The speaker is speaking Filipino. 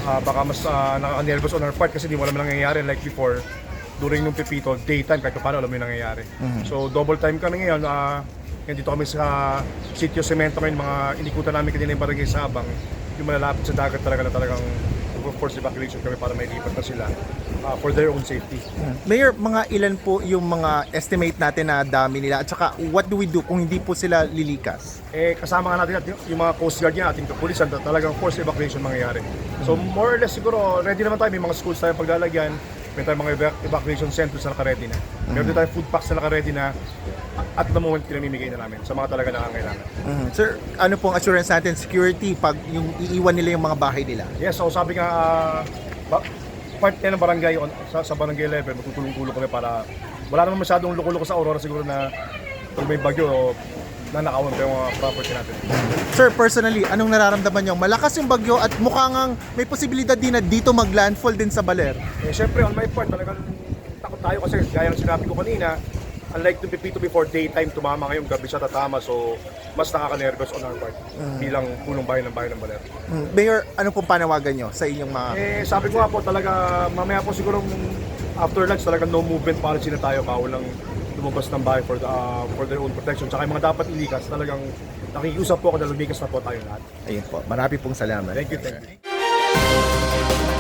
baka mas nakaka-nervous on our part kasi di mo alam na nangyayari like before. During nung Pipito, daytime kahit paano alam mo yung nangyayari. So double time kami ngayon. Dito kami sa Sitio Cemento ngayon, mga inikutan namin kanina yung barangay sa Abang. Yung malalapit sa dagat talaga na talagang forced evacuation kami para may lipat na sila for their own safety. Mayor, mga ilan po yung mga estimate natin na dami nila at saka what do we do kung hindi po sila lilikas? Kasama nga natin yung mga Coast Guard niya, ating kapulisan, talagang forced evacuation mangyayari. So more or less siguro, ready naman tayo, may mga schools tayo paglalagyan. May tayong mga evacuation centers na naka-ready na. Meron din tayong food packs na naka-ready na at the moment pinamimigay na namin sa mga talaga nangangailangan. Sir, ano pong assurance natin, security, pag yung iiwan nila yung mga bahay nila? Yes, so sabi nga, part yan ng barangay, sa barangay level, matutulong-tulong kami para wala naman masyadong loko-loko sa Aurora siguro na pag may bagyo, nanakawan pa yung mga property natin. Sir, personally, anong nararamdaman nyo? Malakas yung bagyo at mukhang may posibilidad din na dito mag-landfall din sa Baler. Siyempre, on my part, talagang takot tayo kasi gaya ng sinabi ko kanina, unlike yung Pipito before, daytime tumama ngayong gabi siya tatama, so mas nakaka-nervous on our part bilang punong bayan ng Baler. Mayor, ano pong panawagan nyo sa inyong mga... Sabi ko nga po, talaga mamaya po siguro after lunch, talaga no movement policy na tayo, bawal lang lumabas ng bahay for their own protection. Tsaka yung mga dapat ilikas, talagang nakikiusap po ako na lumikas na po tayo lahat. Ayun po, marami pong salamat. Thank you.